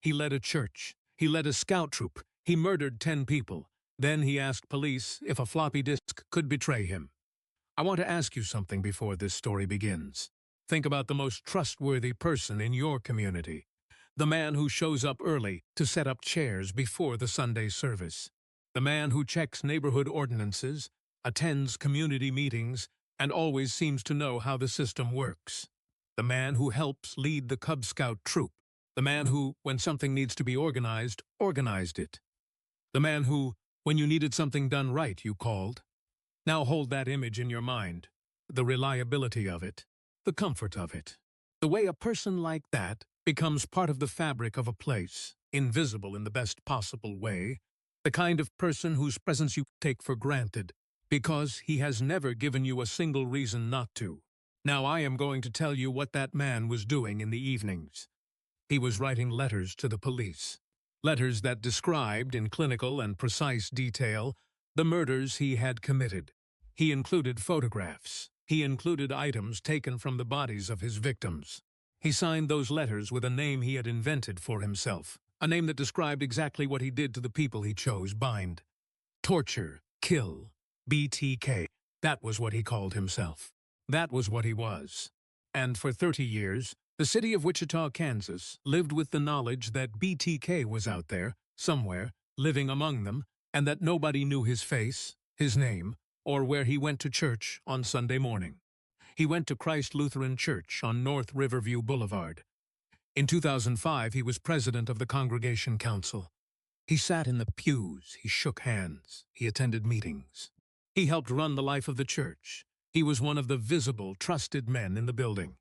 He led a church. He led a scout troop. He murdered 10 people. Then he asked police if a floppy disk could betray him. I want to ask you something before this story begins. Think about the most trustworthy person in your community. The man who shows up early to set up chairs before the Sunday service. The man who checks neighborhood ordinances, attends community meetings, and always seems to know how the system works. The man who helps lead the Cub Scout troop. The man who, when something needs to be organized, organized it. The man who, when you needed something done right, you called. Now hold that image in your mind. The reliability of it. The comfort of it. The way a person like that becomes part of the fabric of a place, invisible in the best possible way. The kind of person whose presence you take for granted, because he has never given you a single reason not to. Now I am going to tell you what that man was doing in the evenings. He was writing letters to the police. Letters that described, in clinical and precise detail, the murders he had committed. He included photographs. He included items taken from the bodies of his victims. He signed those letters with a name he had invented for himself, a name that described exactly what he did to the people he chose: bind, torture, kill, BTK. That was what he called himself. That was what he was. And for 30 years, the city of Wichita, Kansas, lived with the knowledge that BTK was out there, somewhere, living among them, and that nobody knew his face, his name, or where he went to church on Sunday morning. He went to Christ Lutheran Church on North Riverview Boulevard. In 2005, he was president of the Congregation Council. He sat in the pews, he shook hands, he attended meetings. He helped run the life of the church. He was one of the visible, trusted men in the building.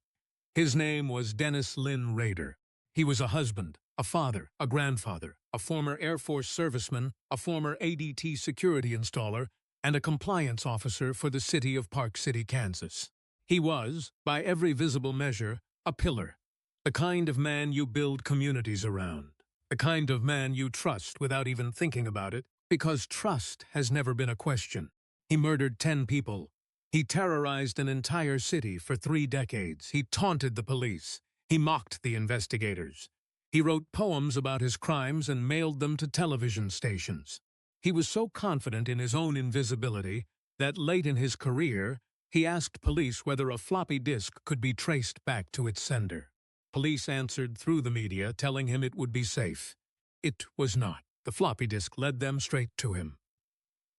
His name was Dennis Rader. He was a husband, a father, a grandfather, a former Air Force serviceman, a former ADT security installer, and a compliance officer for the city of Park City, Kansas. He was, by every visible measure, a pillar. The kind of man you build communities around. The kind of man you trust without even thinking about it, because trust has never been a question. He murdered 10 people. He terrorized an entire city for 3 decades. He taunted the police. He mocked the investigators. He wrote poems about his crimes and mailed them to television stations. He was so confident in his own invisibility that late in his career, he asked police whether a floppy disk could be traced back to its sender. Police answered through the media, telling him it would be safe. It was not. The floppy disk led them straight to him.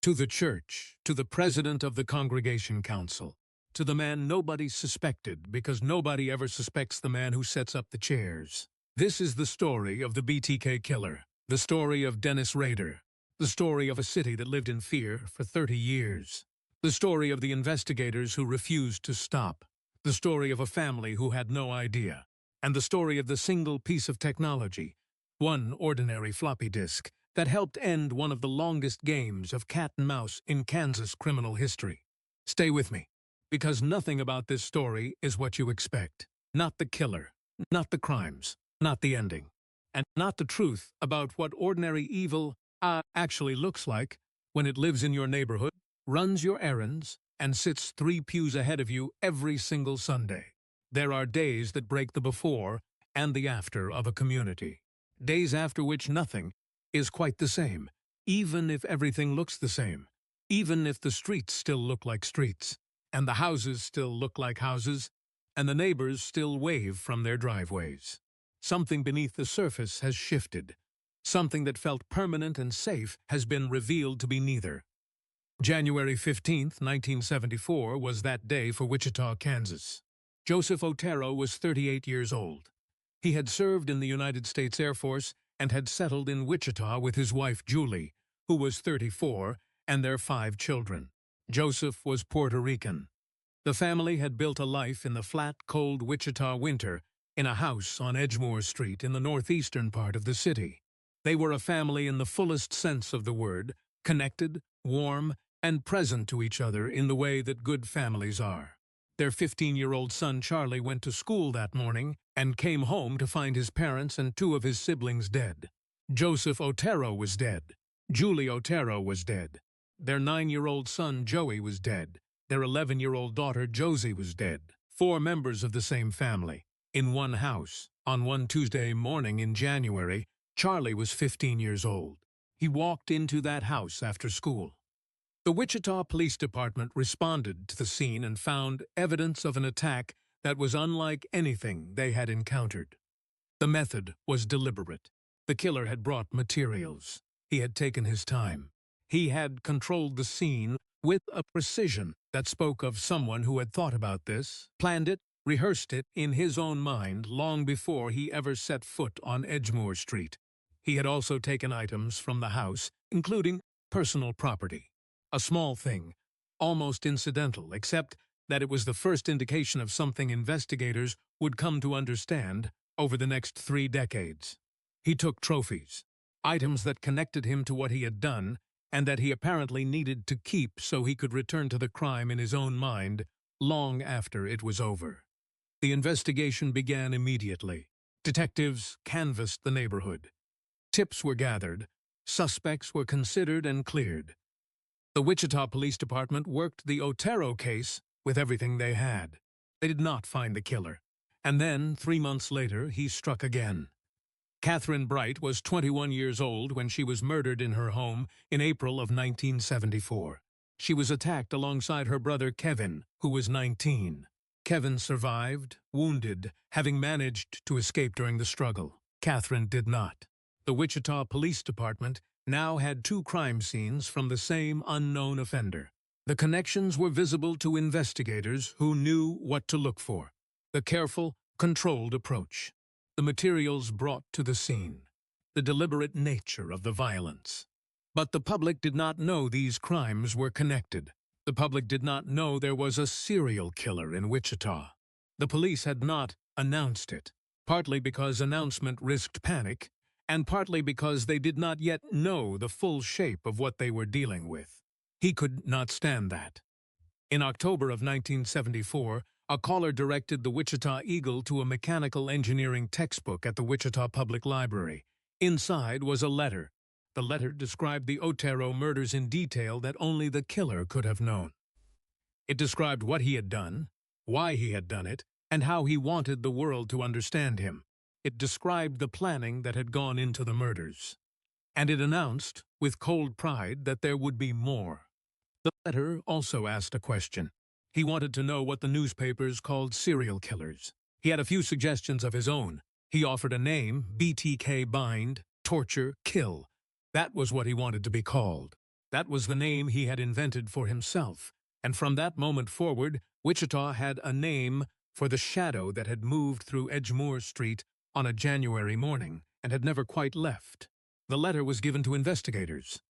To the church, to the president of the Congregation Council, to the man nobody suspected, because nobody ever suspects the man who sets up the chairs. This is the story of the BTK Killer, the story of Dennis Rader, the story of a city that lived in fear for 30 years, the story of the investigators who refused to stop, the story of a family who had no idea, and the story of the single piece of technology, one ordinary floppy disk, that helped end one of the longest games of cat and mouse in Kansas criminal history. Stay with me, because nothing about this story is what you expect. Not the killer, not the crimes, not the ending, and not the truth about what ordinary evil actually looks like when it lives in your neighborhood, runs your errands, and sits 3 pews ahead of you every single Sunday. There are days that break the before and the after of a community. Days after which nothing is quite the same, even if everything looks the same, even if the streets still look like streets, and the houses still look like houses, and the neighbors still wave from their driveways. Something beneath the surface has shifted. Something that felt permanent and safe has been revealed to be neither. January 15th, 1974 was that day for Wichita, Kansas. Joseph Otero was 38 years old. He had served in the United States Air Force and had settled in Wichita with his wife Julie, who was 34, and their 5 children. Joseph was Puerto Rican. The family had built a life in the flat, cold Wichita winter in a house on Edgemoor Street in the northeastern part of the city. They were a family in the fullest sense of the word, connected, warm, and present to each other in the way that good families are. Their 15-year-old son Charlie went to school that morning and came home to find his parents and 2 of his siblings dead. Joseph Otero was dead. Julie Otero was dead. Their 9-year-old son Joey was dead. Their 11-year-old daughter Josie was dead. 4 members of the same family, in one house, On one Tuesday morning in January, Charlie was 15 years old. He walked into that house after school. The Wichita Police Department responded to the scene and found evidence of an attack that was unlike anything they had encountered. The method was deliberate. The killer had brought materials. He had taken his time. He had controlled the scene with a precision that spoke of someone who had thought about this, planned it, rehearsed it in his own mind long before he ever set foot on Edgemoor Street. He had also taken items from the house, including personal property. A small thing, almost incidental, except that it was the first indication of something investigators would come to understand over the next 3 decades. He took trophies, items that connected him to what he had done and that he apparently needed to keep so he could return to the crime in his own mind long after it was over. The investigation began immediately. Detectives canvassed the neighborhood. Tips were gathered. Suspects were considered and cleared. The Wichita Police Department worked the Otero case with everything they had. They did not find the killer. And then, 3 months later, he struck again. Catherine Bright was 21 years old when she was murdered in her home in April of 1974. She was attacked alongside her brother Kevin, who was 19. Kevin survived, wounded, having managed to escape during the struggle. Catherine did not. The Wichita Police Department now had 2 crime scenes from the same unknown offender. The connections were visible to investigators who knew what to look for. The careful, controlled approach. The materials brought to the scene. The deliberate nature of the violence. But the public did not know these crimes were connected. The public did not know there was a serial killer in Wichita. The police had not announced it, partly because announcement risked panic, and partly because they did not yet know the full shape of what they were dealing with. He could not stand that. In October of 1974, a caller directed the Wichita Eagle to a mechanical engineering textbook at the Wichita Public Library. Inside was a letter. The letter described the Otero murders in detail that only the killer could have known. It described what he had done, why he had done it, and how he wanted the world to understand him. It described the planning that had gone into the murders. And it announced, with cold pride, that there would be more. The letter also asked a question. He wanted to know what the newspapers called serial killers. He had a few suggestions of his own. He offered a name, BTK bind, torture, kill. That was what he wanted to be called. That was the name he had invented for himself. And from that moment forward, Wichita had a name for the shadow that had moved through Edgemoor Street on a January morning and had never quite left. The letter was given to investigators.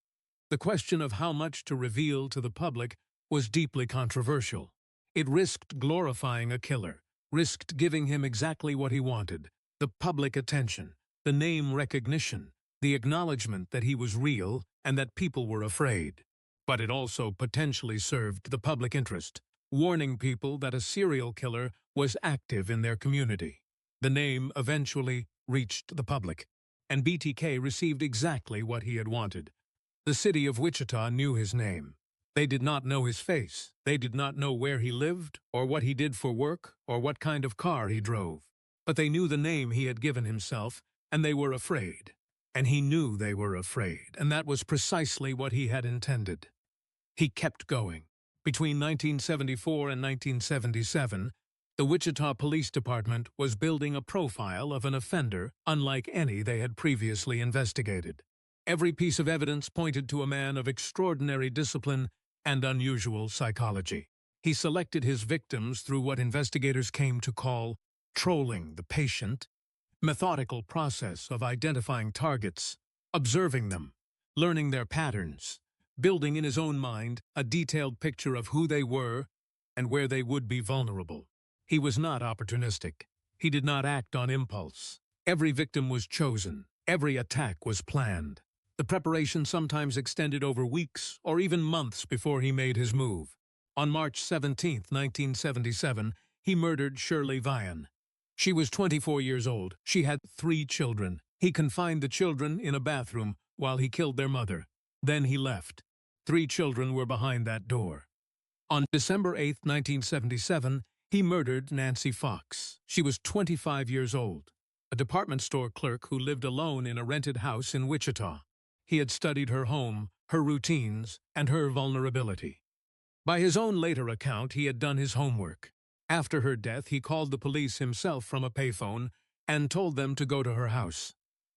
The question of how much to reveal to the public was deeply controversial. It risked glorifying a killer, risked giving him exactly what he wanted, the public attention, the name recognition, the acknowledgement that he was real and that people were afraid. But it also potentially served the public interest, warning people that a serial killer was active in their community. The name eventually reached the public, and BTK received exactly what he had wanted. The city of Wichita knew his name. They did not know his face. They did not know where he lived, or what he did for work, or what kind of car he drove. But they knew the name he had given himself, and they were afraid. And he knew they were afraid, and that was precisely what he had intended. He kept going. Between 1974 and 1977, the Wichita Police Department was building a profile of an offender unlike any they had previously investigated. Every piece of evidence pointed to a man of extraordinary discipline and unusual psychology. He selected his victims through what investigators came to call trolling the patient, methodical process of identifying targets, observing them, learning their patterns, building in his own mind a detailed picture of who they were and where they would be vulnerable. He was not opportunistic. He did not act on impulse. Every victim was chosen. Every attack was planned. The preparation sometimes extended over weeks or even months before he made his move. On March 17, 1977, he murdered Shirley Vian. She was 24 years old. She had 3 children. He confined the children in a bathroom while he killed their mother. Then he left. 3 children were behind that door. On December 8, 1977, he murdered Nancy Fox. She was 25 years old. a department store clerk who lived alone in a rented house in Wichita. He had studied her home, her routines, and her vulnerability. By his own later account, he had done his homework. After her death, he called the police himself from a payphone and told them to go to her house.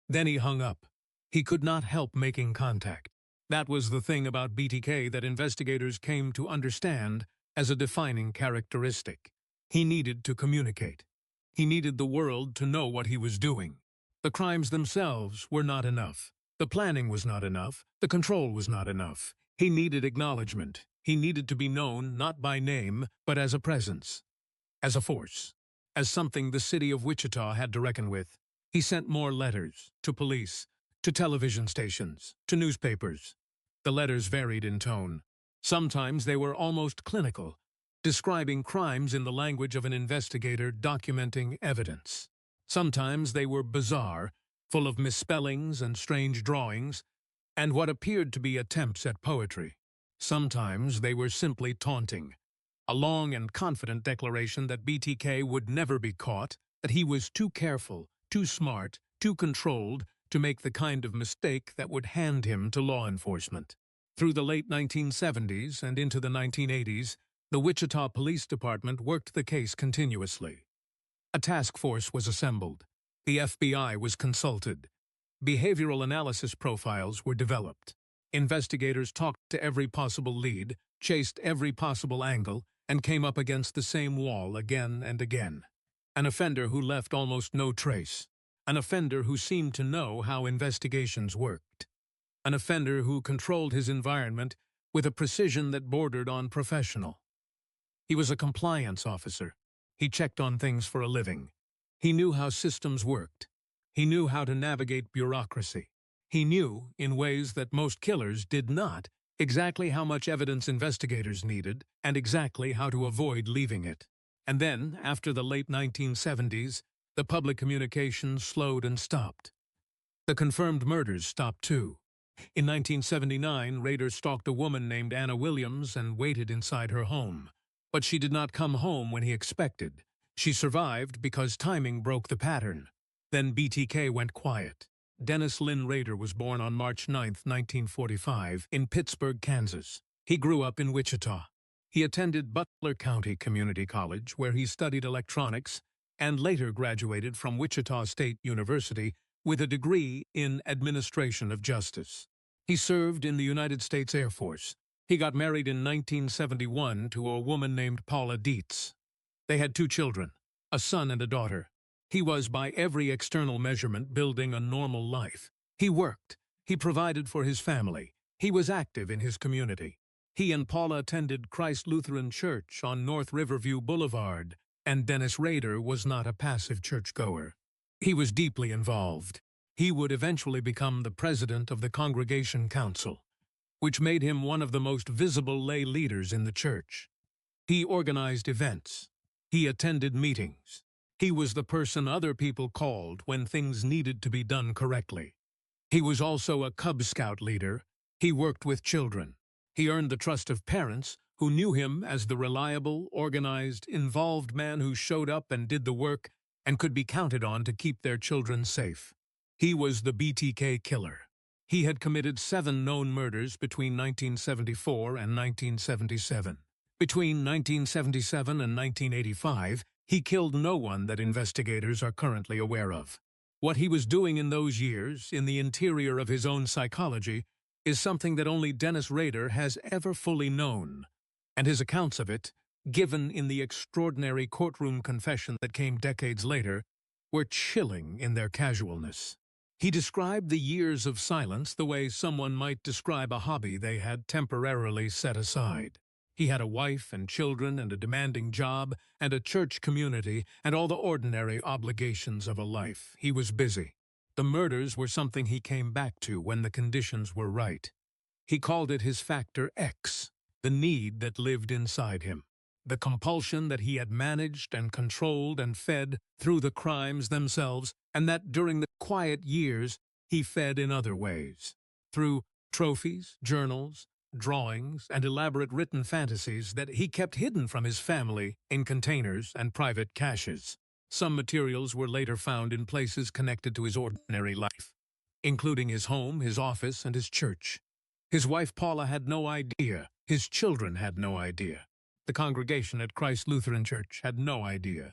Then he hung up. He could not help making contact. That was the thing about BTK that investigators came to understand as a defining characteristic. He needed to communicate. He needed the world to know what he was doing. The crimes themselves were not enough. The planning was not enough. The control was not enough. He needed acknowledgement. He needed to be known not by name, but as a presence, as a force, as something the city of Wichita had to reckon with. He sent more letters to police, to television stations, to newspapers. The letters varied in tone. Sometimes they were almost clinical, describing crimes in the language of an investigator documenting evidence. Sometimes they were bizarre, full of misspellings and strange drawings, and what appeared to be attempts at poetry. Sometimes they were simply taunting, a long and confident declaration that BTK would never be caught, that he was too careful, too smart, too controlled to make the kind of mistake that would hand him to law enforcement. Through the late 1970s and into the 1980s, the Wichita Police Department worked the case continuously. A task force was assembled. The FBI was consulted. Behavioral analysis profiles were developed. Investigators talked to every possible lead, chased every possible angle, and came up against the same wall again and again. An offender who left almost no trace. An offender who seemed to know how investigations worked. An offender who controlled his environment with a precision that bordered on professional. He was a compliance officer. He checked on things for a living. He knew how systems worked. He knew how to navigate bureaucracy. He knew, in ways that most killers did not, exactly how much evidence investigators needed and exactly how to avoid leaving it. And then, after the late 1970s, the public communications slowed and stopped. The confirmed murders stopped too. In 1979, Rader stalked a woman named Anna Williams and waited inside her home. But she did not come home when he expected. She survived because timing broke the pattern. Then BTK went quiet. Dennis Rader was born on March 9, 1945, in Pittsburgh, Kansas. He grew up in Wichita. He attended Butler County Community College, where he studied electronics, and later graduated from Wichita State University with a degree in administration of justice. He served in the United States Air Force. He got married in 1971 to a woman named Paula Dietz. They had 2 children, a son and a daughter. He was, by every external measurement, building a normal life. He worked. He provided for his family. He was active in his community. He and Paula attended Christ Lutheran Church on North Riverview Boulevard, and Dennis Rader was not a passive churchgoer. He was deeply involved. He would eventually become the president of the Congregation Council, which made him one of the most visible lay leaders in the church. He organized events. He attended meetings. He was the person other people called when things needed to be done correctly. He was also a Cub Scout leader. He worked with children. He earned the trust of parents who knew him as the reliable, organized, involved man who showed up and did the work and could be counted on to keep their children safe. He was the BTK Killer. He had committed 7 known murders between 1974 and 1977. Between 1977 and 1985, he killed no one that investigators are currently aware of. What he was doing in those years, in the interior of his own psychology, is something that only Dennis Rader has ever fully known, and his accounts of it, given in the extraordinary courtroom confession that came decades later, were chilling in their casualness. He described the years of silence the way someone might describe a hobby they had temporarily set aside. He had a wife and children and a demanding job and a church community and all the ordinary obligations of a life. He was busy. The murders were something he came back to when the conditions were right. He called it his Factor X, the need that lived inside him, the compulsion that he had managed and controlled and fed through the crimes themselves, and that during the quiet years he fed in other ways, through trophies, journals, drawings, and elaborate written fantasies that he kept hidden from his family in containers and private caches. Some materials were later found in places connected to his ordinary life, including his home, his office, and his church. His wife Paula had no idea. His children had no idea. The congregation at Christ Lutheran Church had no idea.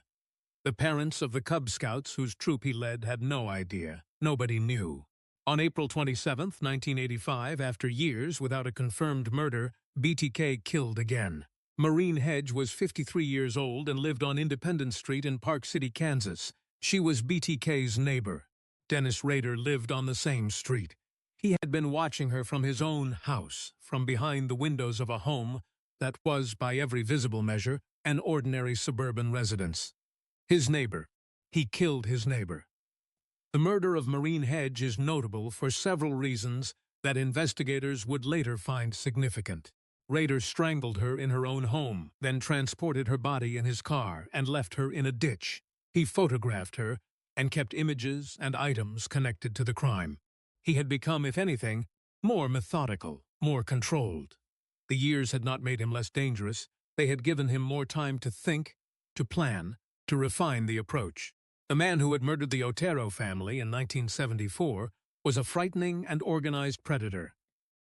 The parents of the Cub Scouts whose troop he led had no idea. Nobody knew. On April 27, 1985, after years without a confirmed murder, BTK killed again. Maureen Hedge was 53 years old and lived on Independence Street in Park City, Kansas. She was BTK's neighbor. Dennis Rader lived on the same street. He had been watching her from his own house, from behind the windows of a home that was, by every visible measure, an ordinary suburban residence. His neighbor. He killed his neighbor. The murder of Maureen Hedge is notable for several reasons that investigators would later find significant. Rader strangled her in her own home, then transported her body in his car and left her in a ditch. He photographed her and kept images and items connected to the crime. He had become, if anything, more methodical, more controlled. The years had not made him less dangerous. They had given him more time to think, to plan, to refine the approach. The man who had murdered the Otero family in 1974 was a frightening and organized predator.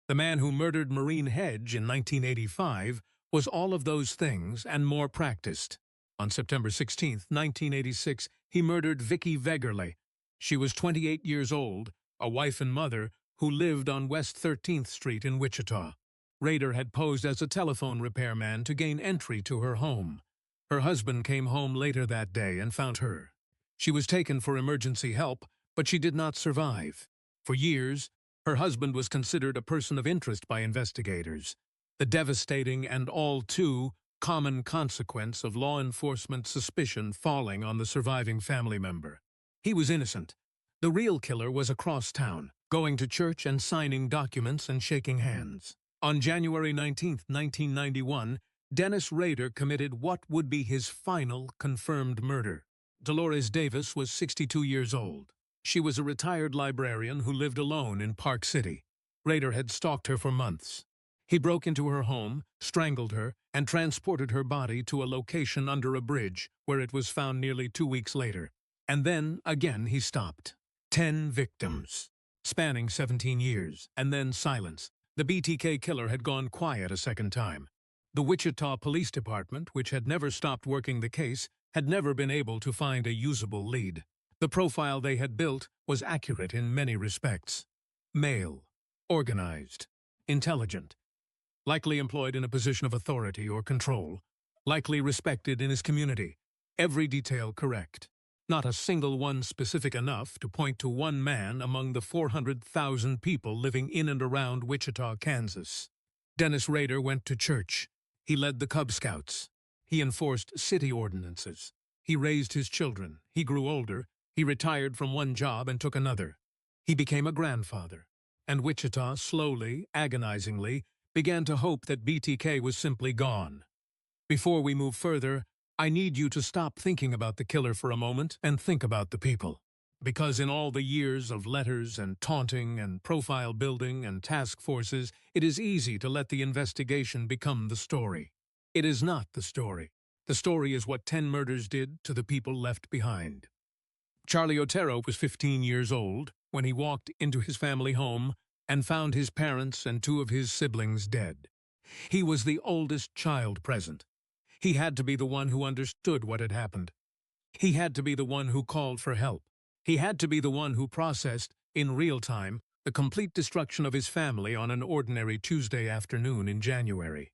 The man who murdered Maureen Hedge in 1985 was all of those things and more practiced. On September 16, 1986, he murdered Vicki Vegerle. She was 28 years old, a wife and mother, who lived on West 13th Street in Wichita. Rader had posed as a telephone repairman to gain entry to her home. Her husband came home later that day and found her. She was taken for emergency help, but she did not survive. For years, her husband was considered a person of interest by investigators, the devastating and all too common consequence of law enforcement suspicion falling on the surviving family member. He was innocent. The real killer was across town, going to church and signing documents and shaking hands. On January 19, 1991, Dennis Rader committed what would be his final confirmed murder. Dolores Davis was 62 years old. She was a retired librarian who lived alone in Park City. Rader had stalked her for months. He broke into her home, strangled her, and transported her body to a location under a bridge, where it was found nearly 2 weeks later. And then, again, he stopped. 10 victims, spanning 17 years, and then silence. The BTK killer had gone quiet a second time. The Wichita Police Department, which had never stopped working the case, had never been able to find a usable lead. The profile they had built was accurate in many respects. Male, organized, intelligent, likely employed in a position of authority or control, likely respected in his community. Every detail correct. Not a single one specific enough to point to one man among the 400,000 people living in and around Wichita, Kansas. Dennis Rader went to church. He led the Cub Scouts. He enforced city ordinances. He raised his children. He grew older. He retired from one job and took another. He became a grandfather. And Wichita slowly, agonizingly, began to hope that BTK was simply gone. Before we move further, I need you to stop thinking about the killer for a moment and think about the people. Because in all the years of letters and taunting and profile building and task forces, it is easy to let the investigation become the story. It is not the story. The story is what 10 murders did to the people left behind. Charlie Otero was 15 years old when he walked into his family home and found his parents and 2 of his siblings dead. He was the oldest child present. He had to be the one who understood what had happened. He had to be the one who called for help. He had to be the one who processed, in real time, the complete destruction of his family on an ordinary Tuesday afternoon in January.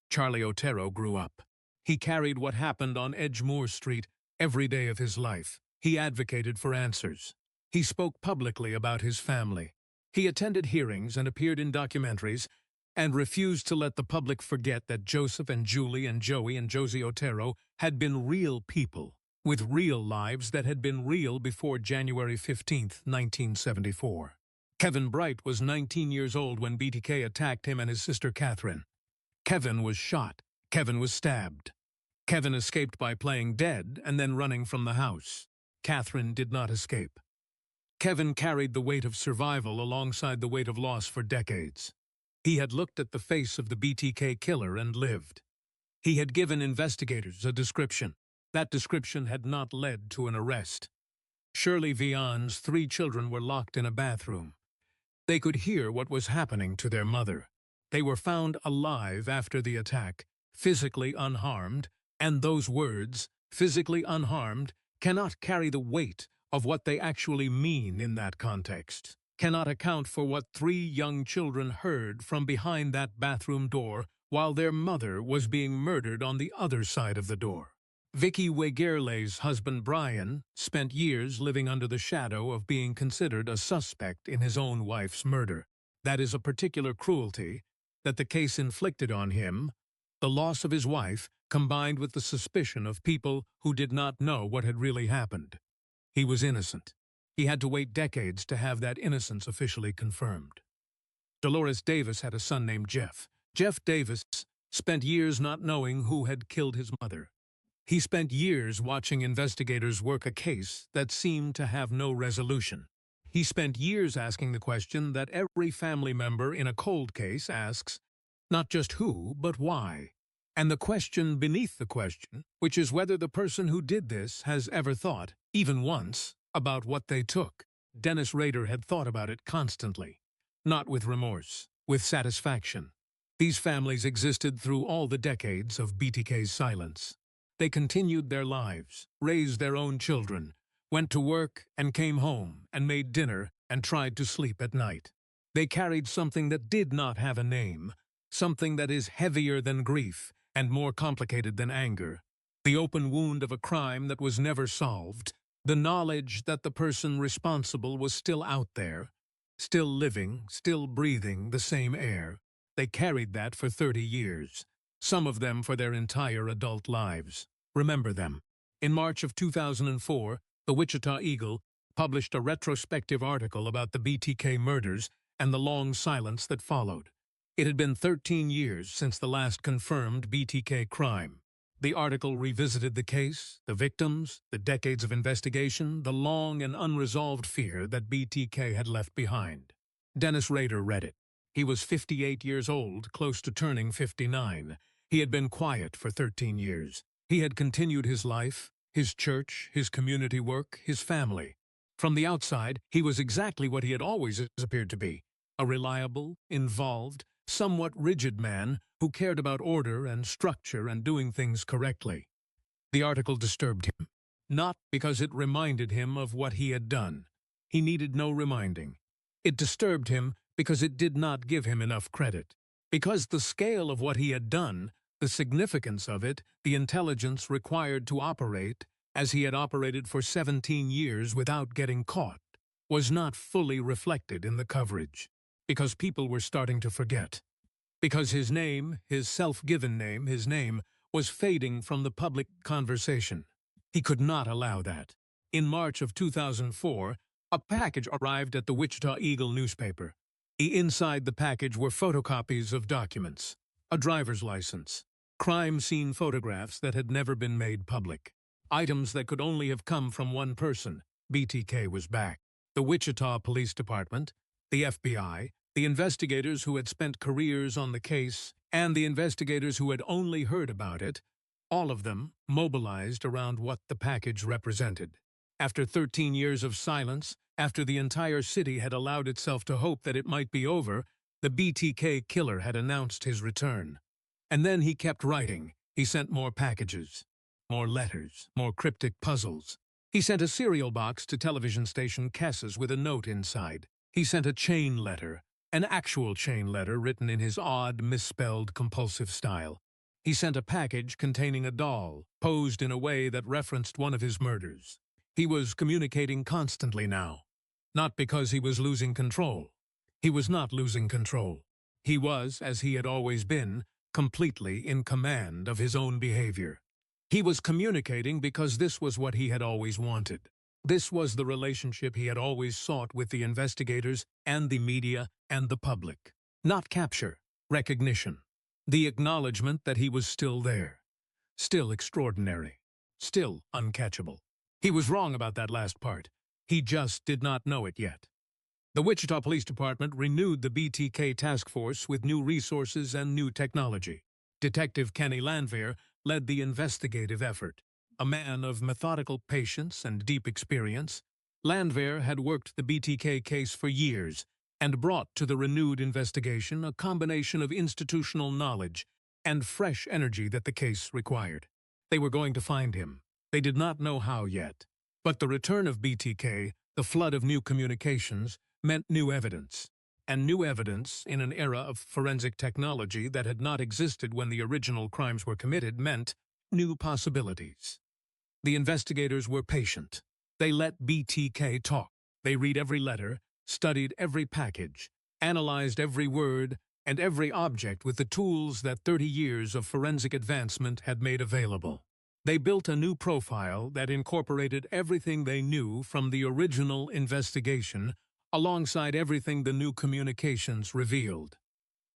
Charlie Otero grew up. He carried what happened on Edgemoor Street every day of his life. He advocated for answers. He spoke publicly about his family. He attended hearings and appeared in documentaries and refused to let the public forget that Joseph and Julie and Joey and Josie Otero had been real people, with real lives that had been real before January 15, 1974. Kevin Bright was 19 years old when BTK attacked him and his sister Catherine. Kevin was shot. Kevin was stabbed. Kevin escaped by playing dead and then running from the house. Catherine did not escape. Kevin carried the weight of survival alongside the weight of loss for decades. He had looked at the face of the BTK killer and lived. He had given investigators a description. That description had not led to an arrest. Shirley Vian's 3 children were locked in a bathroom. They could hear what was happening to their mother. They were found alive after the attack, physically unharmed, and those words, physically unharmed, cannot carry the weight of what they actually mean in that context, cannot account for what 3 young children heard from behind that bathroom door while their mother was being murdered on the other side of the door. Vicky Wegerle's husband Brian spent years living under the shadow of being considered a suspect in his own wife's murder. That is a particular cruelty that the case inflicted on him, the loss of his wife, combined with the suspicion of people who did not know what had really happened. He was innocent. He had to wait decades to have that innocence officially confirmed. Dolores Davis had a son named Jeff. Jeff Davis spent years not knowing who had killed his mother. He spent years watching investigators work a case that seemed to have no resolution. He spent years asking the question that every family member in a cold case asks, not just who, but why. And the question beneath the question, which is whether the person who did this has ever thought, even once, about what they took. Dennis Rader had thought about it constantly, not with remorse, with satisfaction. These families existed through all the decades of BTK's silence. They continued their lives, raised their own children, went to work and came home and made dinner and tried to sleep at night. They carried something that did not have a name, something that is heavier than grief and more complicated than anger. The open wound of a crime that was never solved, the knowledge that the person responsible was still out there, still living, still breathing the same air. They carried that for 30 years. Some of them for their entire adult lives. Remember them. In March of 2004, the Wichita Eagle published a retrospective article about the BTK murders and the long silence that followed. It had been 13 years since the last confirmed BTK crime. The article revisited the case, the victims, the decades of investigation, the long and unresolved fear that BTK had left behind. Dennis Rader read it. He was 58 years old, close to turning 59. He had been quiet for 13 years. He had continued his life, his church, his community work, his family. From the outside, he was exactly what he had always appeared to be, a reliable, involved, somewhat rigid man who cared about order and structure and doing things correctly. The article disturbed him, not because it reminded him of what he had done. He needed no reminding. It disturbed him because it did not give him enough credit. Because the scale of what he had done, the significance of it, the intelligence required to operate, as he had operated for 17 years without getting caught, was not fully reflected in the coverage. Because people were starting to forget. Because his name, his self-given name, his name, was fading from the public conversation. He could not allow that. In March of 2004, a package arrived at the Wichita Eagle newspaper. Inside the package were photocopies of documents, a driver's license, crime scene photographs that had never been made public, items that could only have come from one person. BTK was back. The Wichita Police Department, the FBI, the investigators who had spent careers on the case, and the investigators who had only heard about it, all of them mobilized around what the package represented. After 13 years of silence, after the entire city had allowed itself to hope that it might be over, the BTK Killer had announced his return. And then he kept writing. He sent more packages, more letters, more cryptic puzzles. He sent a cereal box to television station Kess's with a note inside. He sent a chain letter, an actual chain letter written in his odd, misspelled, compulsive style. He sent a package containing a doll, posed in a way that referenced one of his murders. He was communicating constantly now. Not because he was losing control. He was not losing control. He was, as he had always been, completely in command of his own behavior. He was communicating because this was what he had always wanted. This was the relationship he had always sought with the investigators and the media and the public. Not capture, recognition. The acknowledgement that he was still there. Still extraordinary. Still uncatchable. He was wrong about that last part. He just did not know it yet. The Wichita Police Department renewed the BTK task force with new resources and new technology. Detective Kenny Landwehr led the investigative effort. A man of methodical patience and deep experience, Landwehr had worked the BTK case for years and brought to the renewed investigation a combination of institutional knowledge and fresh energy that the case required. They were going to find him. They did not know how yet. But the return of BTK, the flood of new communications, meant new evidence. And new evidence, in an era of forensic technology that had not existed when the original crimes were committed, meant new possibilities. The investigators were patient. They let BTK talk. They read every letter, studied every package, analyzed every word and every object with the tools that 30 years of forensic advancement had made available. They built a new profile that incorporated everything they knew from the original investigation alongside everything the new communications revealed.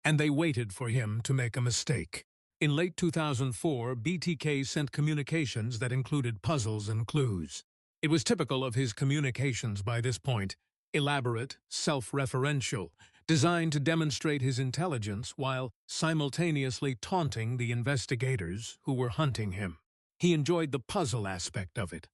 And they waited for him to make a mistake. In late 2004, BTK sent communications that included puzzles and clues. It was typical of his communications by this point, elaborate, self-referential, designed to demonstrate his intelligence while simultaneously taunting the investigators who were hunting him. He enjoyed the puzzle aspect of it.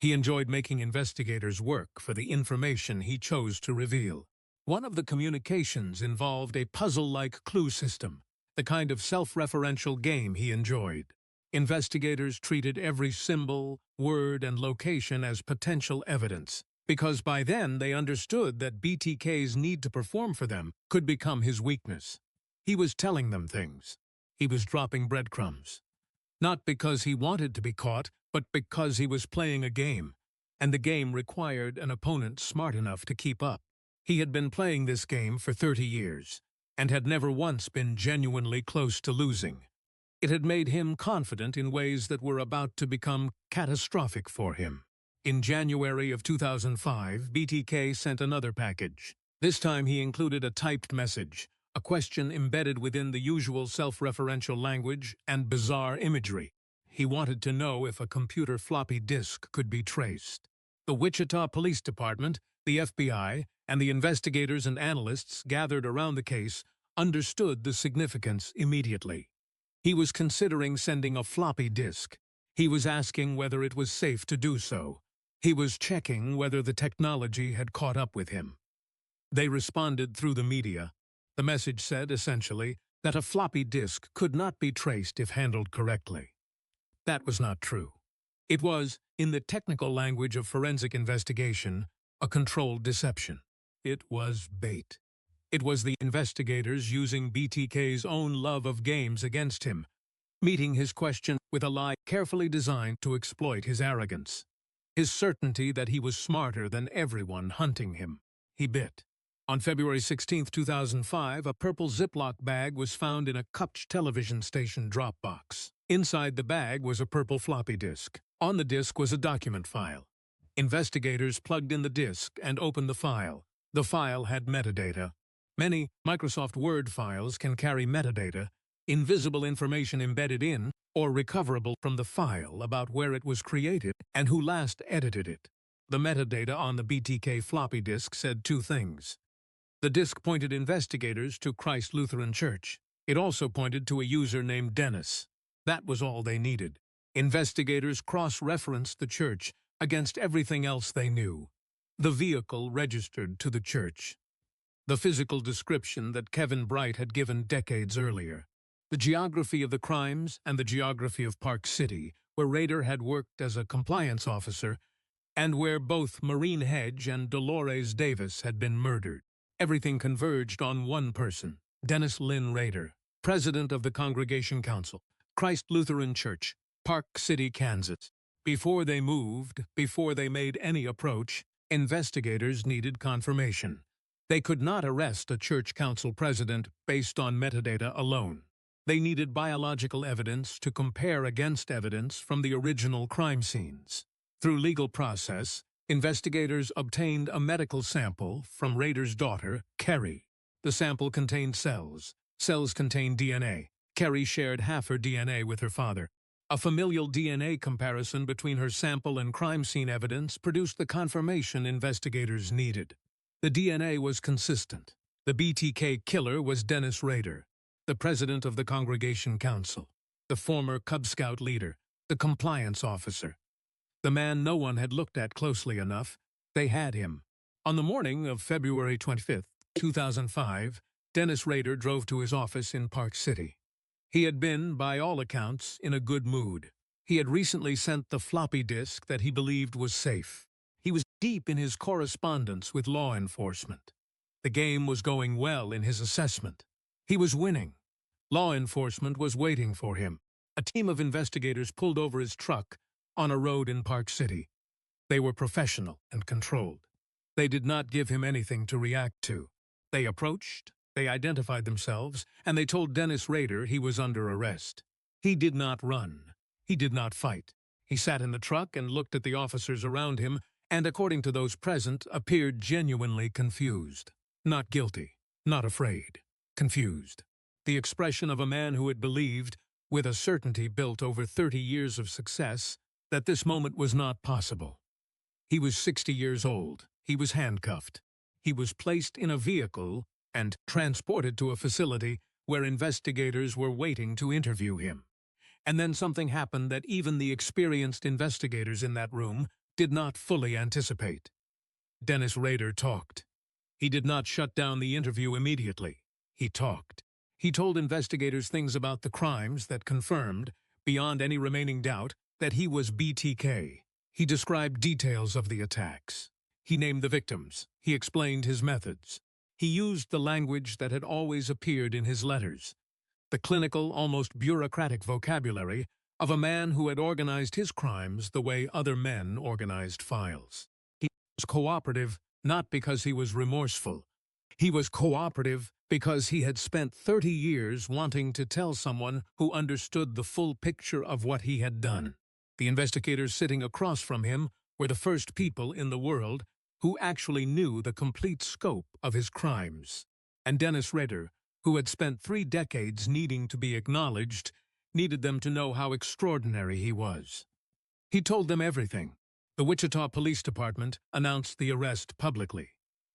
He enjoyed making investigators work for the information he chose to reveal. One of the communications involved a puzzle-like clue system, the kind of self-referential game he enjoyed. Investigators treated every symbol, word, and location as potential evidence, because by then they understood that BTK's need to perform for them could become his weakness. He was telling them things. He was dropping breadcrumbs. Not because he wanted to be caught, but because he was playing a game, and the game required an opponent smart enough to keep up. He had been playing this game for 30 years, and had never once been genuinely close to losing. It had made him confident in ways that were about to become catastrophic for him. In January of 2005, BTK sent another package. This time he included a typed message, a question embedded within the usual self-referential language and bizarre imagery. He wanted to know if a computer floppy disk could be traced. The Wichita Police Department, the FBI, and the investigators and analysts gathered around the case understood the significance immediately. He was considering sending a floppy disk. He was asking whether it was safe to do so. He was checking whether the technology had caught up with him. They responded through the media. The message said, essentially, that a floppy disk could not be traced if handled correctly. That was not true. It was, in the technical language of forensic investigation, a controlled deception. It was bait. It was the investigators using BTK's own love of games against him, meeting his question with a lie carefully designed to exploit his arrogance. His certainty that he was smarter than everyone hunting him. He bit. On February 16, 2005, a purple Ziploc bag was found in a Cub television station drop box. Inside the bag was a purple floppy disk. On the disk was a document file. Investigators plugged in the disk and opened the file. The file had metadata. Many Microsoft Word files can carry metadata, invisible information embedded in or recoverable from the file about where it was created and who last edited it. The metadata on the BTK floppy disk said two things. The disk pointed investigators to Christ Lutheran Church. It also pointed to a user named Dennis. That was all they needed. Investigators cross-referenced the church against everything else they knew. The vehicle registered to the church. The physical description that Kevin Bright had given decades earlier. The geography of the crimes and the geography of Park City, where Rader had worked as a compliance officer, and where both Maureen Hedge and Dolores Davis had been murdered. Everything converged on one person, Dennis Rader, president of the Congregation Council, Christ Lutheran Church, Park City, Kansas. Before they moved, before they made any approach, investigators needed confirmation. They could not arrest a church council president based on metadata alone. They needed biological evidence to compare against evidence from the original crime scenes. Through legal process, investigators obtained a medical sample from Rader's daughter, Kerry. The sample contained cells. Cells contained DNA. Kerry shared half her DNA with her father. A familial DNA comparison between her sample and crime scene evidence produced the confirmation investigators needed. The DNA was consistent. The BTK killer was Dennis Rader, the president of the Congregation Council, the former Cub Scout leader, the compliance officer. The man no one had looked at closely enough. They had him. On the morning of February 25th, 2005, Dennis Rader drove to his office in Park City. He had been, by all accounts, in a good mood. He had recently sent the floppy disk that he believed was safe. He was deep in his correspondence with law enforcement. The game was going well in his assessment. He was winning. Law enforcement was waiting for him. A team of investigators pulled over his truck on a road in Park City. They were professional and controlled. They did not give him anything to react to. They approached, they identified themselves, and they told Dennis Rader he was under arrest. He did not run. He did not fight. He sat in the truck and looked at the officers around him, and according to those present, appeared genuinely confused. Not guilty, not afraid, confused. The expression of a man who had believed, with a certainty built over 30 years of success, that this moment was not possible. He was 60 years old. He was handcuffed. He was placed in a vehicle and transported to a facility where investigators were waiting to interview him. And then something happened that even the experienced investigators in that room did not fully anticipate. Dennis Rader talked. He did not shut down the interview immediately. He talked. He told investigators things about the crimes that confirmed, beyond any remaining doubt, that he was BTK. He described details of the attacks. He named the victims. He explained his methods. He used the language that had always appeared in his letters, the clinical, almost bureaucratic vocabulary of a man who had organized his crimes the way other men organized files. He was cooperative not because he was remorseful. He was cooperative because he had spent 30 years wanting to tell someone who understood the full picture of what he had done. The investigators sitting across from him were the first people in the world who actually knew the complete scope of his crimes. And Dennis Rader, who had spent 3 decades needing to be acknowledged, needed them to know how extraordinary he was. He told them everything. The Wichita Police Department announced the arrest publicly.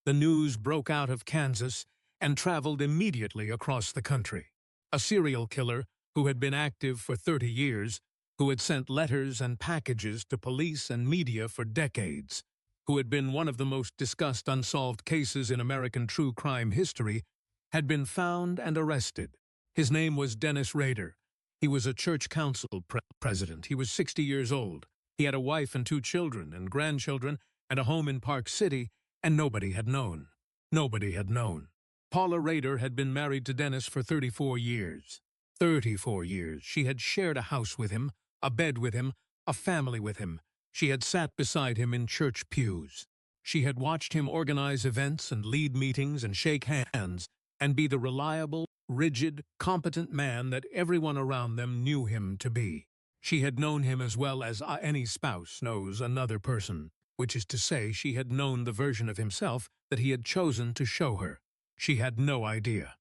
The news broke out of Kansas and traveled immediately across the country. A serial killer who had been active for 30 years, who had sent letters and packages to police and media for decades, who had been one of the most discussed unsolved cases in American true crime history, had been found and arrested. His name was Dennis Rader. He was a church council president. He was 60 years old. He had a wife and 2 children and grandchildren and a home in Park City, and nobody had known. Nobody had known. Paula Rader had been married to Dennis for 34 years. 34 years. She had shared a house with him, a bed with him, a family with him. She had sat beside him in church pews. She had watched him organize events and lead meetings and shake hands and be the reliable, rigid, competent man that everyone around them knew him to be. She had known him as well as any spouse knows another person, which is to say she had known the version of himself that he had chosen to show her. She had no idea.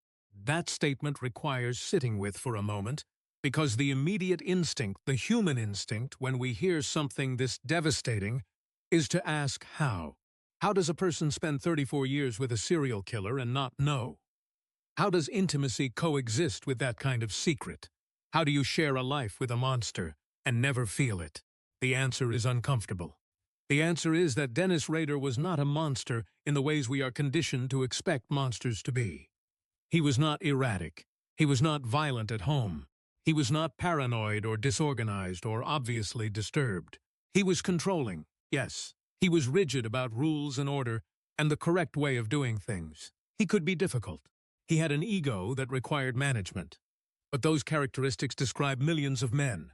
That statement requires sitting with for a moment, because the immediate instinct, the human instinct, when we hear something this devastating, is to ask how. How does a person spend 34 years with a serial killer and not know? How does intimacy coexist with that kind of secret? How do you share a life with a monster and never feel it? The answer is uncomfortable. The answer is that Dennis Rader was not a monster in the ways we are conditioned to expect monsters to be. He was not erratic. He was not violent at home. He was not paranoid or disorganized or obviously disturbed. He was controlling, yes. He was rigid about rules and order and the correct way of doing things. He could be difficult. He had an ego that required management. But those characteristics describe millions of men.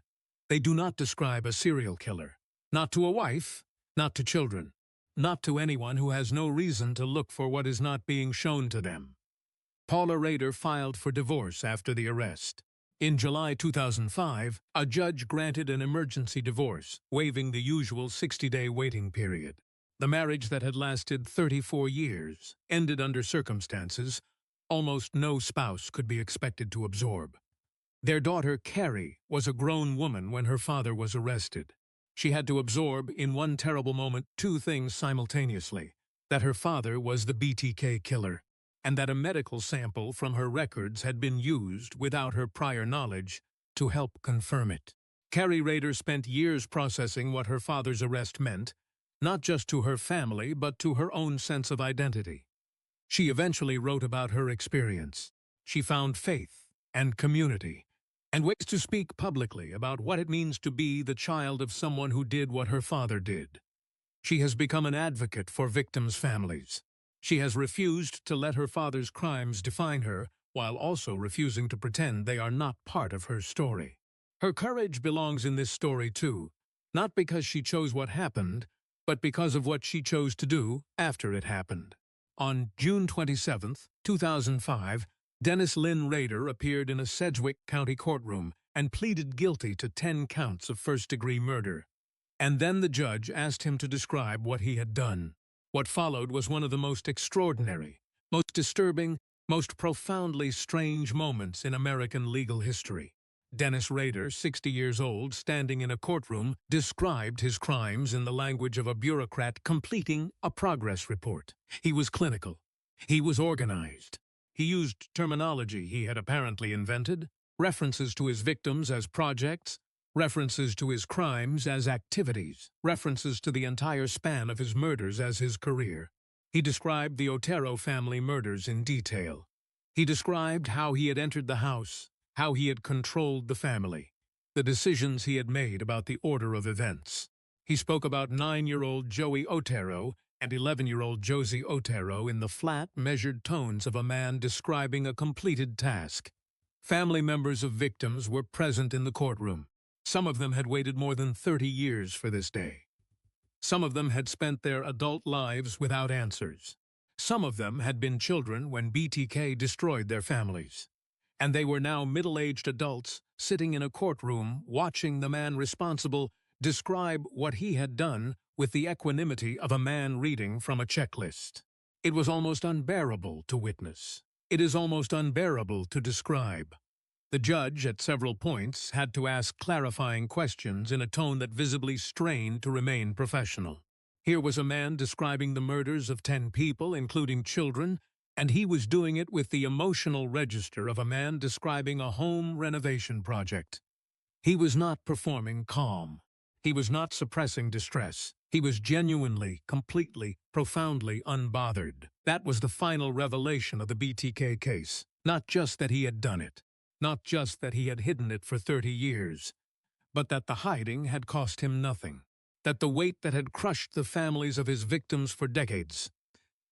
They do not describe a serial killer. Not to a wife, not to children, not to anyone who has no reason to look for what is not being shown to them. Paula Rader filed for divorce after the arrest. In July 2005, a judge granted an emergency divorce, waiving the usual 60-day waiting period. The marriage that had lasted 34 years ended under circumstances almost no spouse could be expected to absorb. Their daughter, Carrie, was a grown woman when her father was arrested. She had to absorb, in one terrible moment, 2 things simultaneously: that her father was the BTK killer, and that a medical sample from her records had been used without her prior knowledge to help confirm it. Carrie Rader spent years processing what her father's arrest meant, not just to her family, but to her own sense of identity. She eventually wrote about her experience. She found faith and community, and ways to speak publicly about what it means to be the child of someone who did what her father did. She has become an advocate for victims' families. She has refused to let her father's crimes define her, while also refusing to pretend they are not part of her story. Her courage belongs in this story too, not because she chose what happened, but because of what she chose to do after it happened. On June 27, 2005, Dennis Rader appeared in a Sedgwick County courtroom and pleaded guilty to 10 counts of first-degree murder. And then the judge asked him to describe what he had done. What followed was one of the most extraordinary, most disturbing, most profoundly strange moments in American legal history. Dennis Rader, 60 years old, standing in a courtroom, described his crimes in the language of a bureaucrat completing a progress report. He was clinical. He was organized. He used terminology he had apparently invented, references to his victims as projects, references to his crimes as activities, references to the entire span of his murders as his career. He described the Otero family murders in detail. He described how he had entered the house, how he had controlled the family, the decisions he had made about the order of events. He spoke about 9-year-old Joey Otero and 11-year-old Josie Otero in the flat, measured tones of a man describing a completed task. Family members of victims were present in the courtroom. Some of them had waited more than 30 years for this day. Some of them had spent their adult lives without answers. Some of them had been children when BTK destroyed their families. And they were now middle-aged adults sitting in a courtroom watching the man responsible describe what he had done with the equanimity of a man reading from a checklist. It was almost unbearable to witness. It is almost unbearable to describe. The judge, at several points, had to ask clarifying questions in a tone that visibly strained to remain professional. Here was a man describing the murders of 10 people, including children, and he was doing it with the emotional register of a man describing a home renovation project. He was not performing calm. He was not suppressing distress. He was genuinely, completely, profoundly unbothered. That was the final revelation of the BTK case. Not just that he had done it, not just that he had hidden it for 30 years, but that the hiding had cost him nothing. That the weight that had crushed the families of his victims for decades,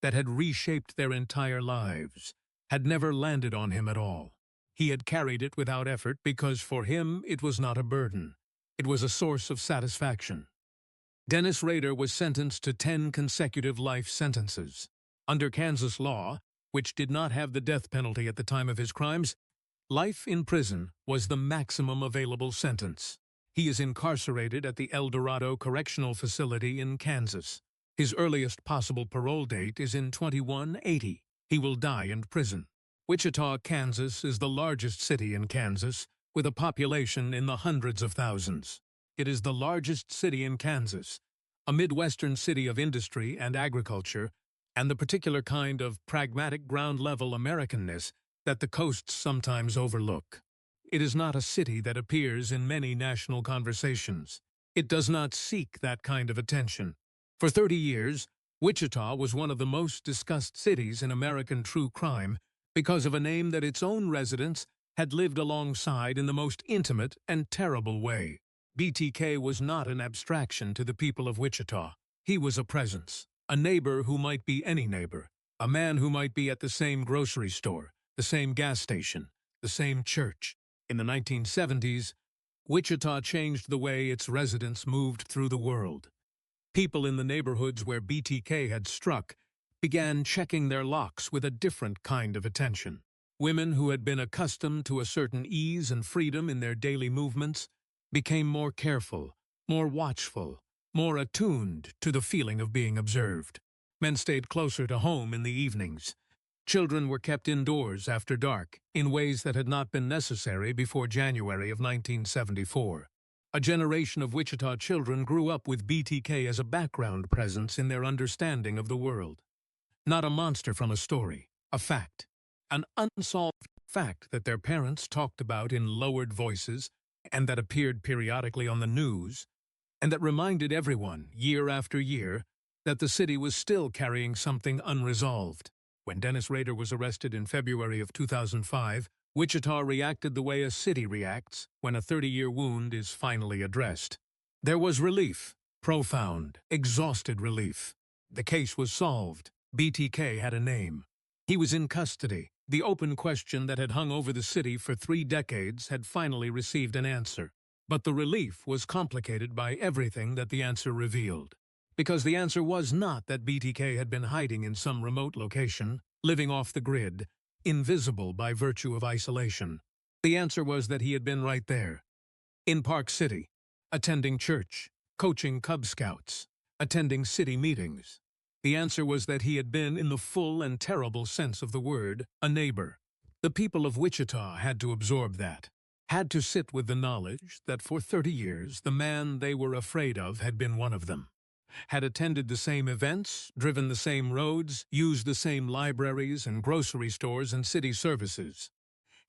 that had reshaped their entire lives, had never landed on him at all. He had carried it without effort because for him it was not a burden. It was a source of satisfaction. Dennis Rader was sentenced to 10 consecutive life sentences. Under Kansas law, which did not have the death penalty at the time of his crimes, life in prison was the maximum available sentence. He is incarcerated at the El Dorado Correctional Facility in Kansas. His earliest possible parole date is in 2180. He will die in prison. Wichita, Kansas is the largest city in Kansas, with a population in the hundreds of thousands. It is the largest city in Kansas, a Midwestern city of industry and agriculture, and the particular kind of pragmatic ground-level Americanness that the coasts sometimes overlook. It is not a city that appears in many national conversations. It does not seek that kind of attention. For 30 years, Wichita was one of the most discussed cities in American true crime because of a name that its own residents had lived alongside in the most intimate and terrible way. BTK was not an abstraction to the people of Wichita. He was a presence, a neighbor who might be any neighbor, a man who might be at the same grocery store, the same gas station, the same church. In the 1970s, Wichita changed the way its residents moved through the world. People in the neighborhoods where BTK had struck began checking their locks with a different kind of attention. Women who had been accustomed to a certain ease and freedom in their daily movements became more careful, more watchful, more attuned to the feeling of being observed. Men stayed closer to home in the evenings. Children were kept indoors after dark in ways that had not been necessary before January of 1974. A generation of Wichita children grew up with BTK as a background presence in their understanding of the world. Not a monster from a story, a fact. An unsolved fact that their parents talked about in lowered voices and that appeared periodically on the news, and that reminded everyone, year after year, that the city was still carrying something unresolved. When Dennis Rader was arrested in February of 2005, Wichita reacted the way a city reacts when a 30-year wound is finally addressed. There was relief, profound, exhausted relief. The case was solved. BTK had a name. He was in custody. The open question that had hung over the city for 3 decades had finally received an answer. But the relief was complicated by everything that the answer revealed. Because the answer was not that BTK had been hiding in some remote location, living off the grid, invisible by virtue of isolation. The answer was that he had been right there, in Park City, attending church, coaching Cub Scouts, attending city meetings. The answer was that he had been, in the full and terrible sense of the word, a neighbor. The people of Wichita had to absorb that, had to sit with the knowledge that for 30 years the man they were afraid of had been one of them, had attended the same events, driven the same roads, used the same libraries and grocery stores and city services,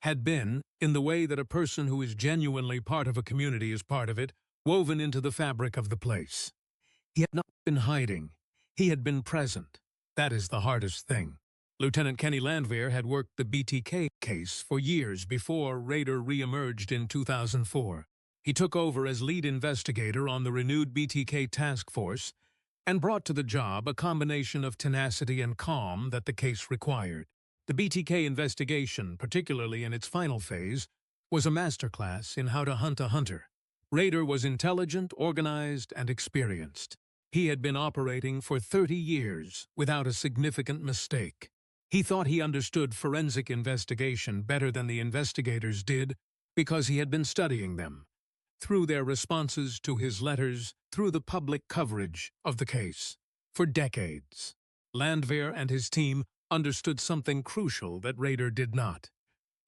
had been, in the way that a person who is genuinely part of a community is part of it, woven into the fabric of the place. He had not been hiding. He had been present. That is the hardest thing. Lieutenant Kenny Landwehr had worked the BTK case for years before Rader re-emerged in 2004. He took over as lead investigator on the renewed BTK task force and brought to the job a combination of tenacity and calm that the case required. The BTK investigation, particularly in its final phase, was a masterclass in how to hunt a hunter. Rader was intelligent, organized, and experienced. He had been operating for 30 years without a significant mistake. He thought he understood forensic investigation better than the investigators did because he had been studying them, through their responses to his letters, through the public coverage of the case. For decades, Landwehr and his team understood something crucial that Rader did not.